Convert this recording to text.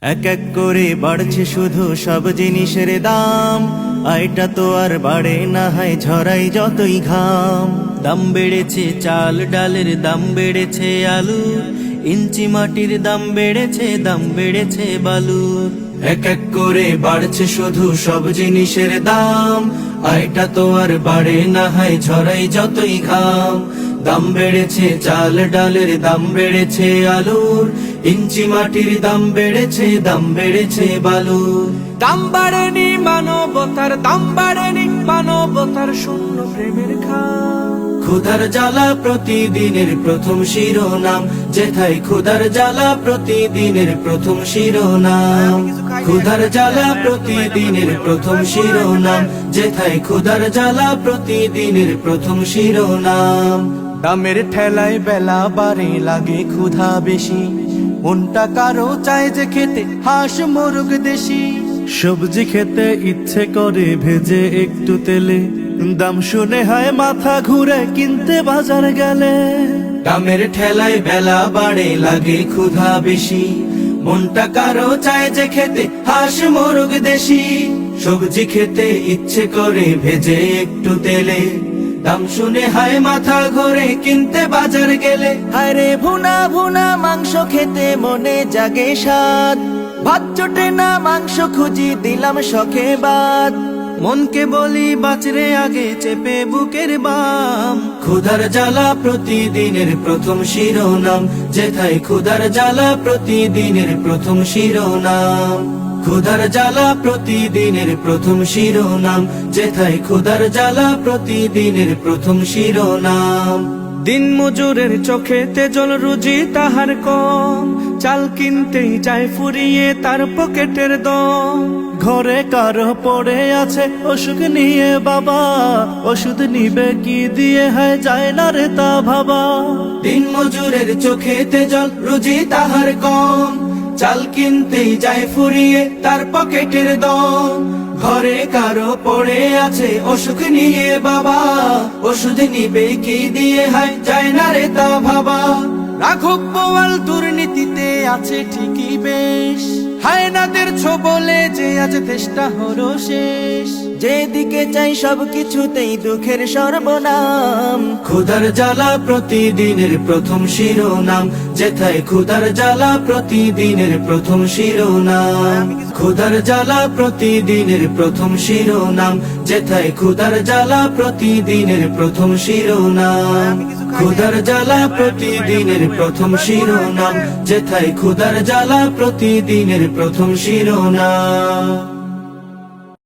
এক এক করে বাড়ছে শুধু সব জিনিসের দাম, আয়টা তো আর বাড়ে না, হয় ঝরাই যতই ঘাম। দাম বেড়েছে চাল ডালের, দাম বেড়েছে আলুর, ইঞ্চি মাটির দাম বেড়েছে, দাম বেড়েছে বালুর। এক এক করে বাড়ছে শুধু সব জিনিসের দাম, আয়টা তো আর বাড়ে না, হয় ঝরাই যতই ঘাম। দাম বেড়েছে চাল ডালের, দাম বেড়েছে আলুর, ইঞ্চি মাটির দাম বেড়েছে, দাম বেড়েছে বালুর। দাম বাড়েনি মানবতার, দাম বাড়েনি মানবতার, শূন্য প্রেমের খাম। ক্ষুধার জ্বালা প্রতিদিনের প্রথম শিরোনাম, যেথায় ক্ষুধার জ্বালা প্রতিদিনের প্রথম শিরোনাম। ক্ষুধার জ্বালা প্রতিদিনের প্রথম শিরোনাম, যেথায় ক্ষুধার জ্বালা প্রতিদিনের প্রথম শিরোনাম। দামের ঠেলায় বেলা বাড়ে, লাগে ক্ষুধা বেশি, মনটা কারো চায় যে খেতে হাঁস মোরগ দেশি। সবজি খেতে ইচ্ছে করে ভেজে একটু তেলে, দাম শুনে হয় মাথা ঘুরে কিনতে বাজার গেলে। দামের ঠেলায় বেলা বাড়ে, লাগে ক্ষুধা বেশি, মনটা কারো চায় যে খেতে হাঁস মোরগ দেশি। সবজি খেতে ইচ্ছে করে ভেজে একটু তেলে, দাম শুনে হয় মাথা ঘুরে কিনতে বাজার গেলে। আরে ভুনা ভুনা মাংস খেতে মনে জাগে স্বাদ, ভাত জোটে না মাংস খুঁজি দিলাম শখে বাদ। মনকে বলি বাঁচরে আগে চেপে বুকের বাম। ক্ষুধার জ্বালা প্রতিদিনের প্রথম শিরোনাম, যেথায় ক্ষুধার জ্বালা প্রতিদিনের প্রথম শিরোনাম। ক্ষুধার জ্বালা প্রতিদিনের প্রথম শিরোনাম, যেথায় ক্ষুধার জ্বালা প্রতিদিনের প্রথম শিরোনাম। দিন মজুরের চোখে তেজল রুজি তাহার কম, চাল কিনতেই যায় ফুরিয়ে তার পকেটের দম। ঘরে কারো পড়ে আছে অসুখ নিয়ে বাবা, ওষুধ নিবে কি দিয়ে, হয় যায় না রে তা ভাবা। দিন মজুরের চোখে তেজল রুজি তাহার কম, চাল কিনতেই যায় ফুরিয়ে তার পকেটের দম। ঘরে কারো পড়ে আছে অসুখ নিয়ে বাবা, ওষুধ নিবে কি দিয়ে, হয় যায় না রে তা ভাবা। রাঘব বোয়াল দুর্নীতিতে আছে ঠিকই বেশ, হায়নাদের ছোবলে যে আজ দেশটা হলো শেষ। যেদিকে চাই সব কিছুতেই দুঃখের সর্বনাম। ক্ষুধার জ্বালা প্রতিদিনের প্রথম শিরোনাম, যেথায় ক্ষুধার জ্বালা প্রতিদিনের প্রথম শিরোনাম। ক্ষুধার জ্বালা প্রতিদিনের প্রথম শিরোনাম, যেথায় ক্ষুধার জ্বালা প্রতিদিনের প্রথম শিরোনাম। ক্ষুধার জ্বালা প্রতিদিনের প্রথম শিরোনাম, যেথায় ক্ষুধার জ্বালা প্রতিদিনের প্রথম শিরোনাম।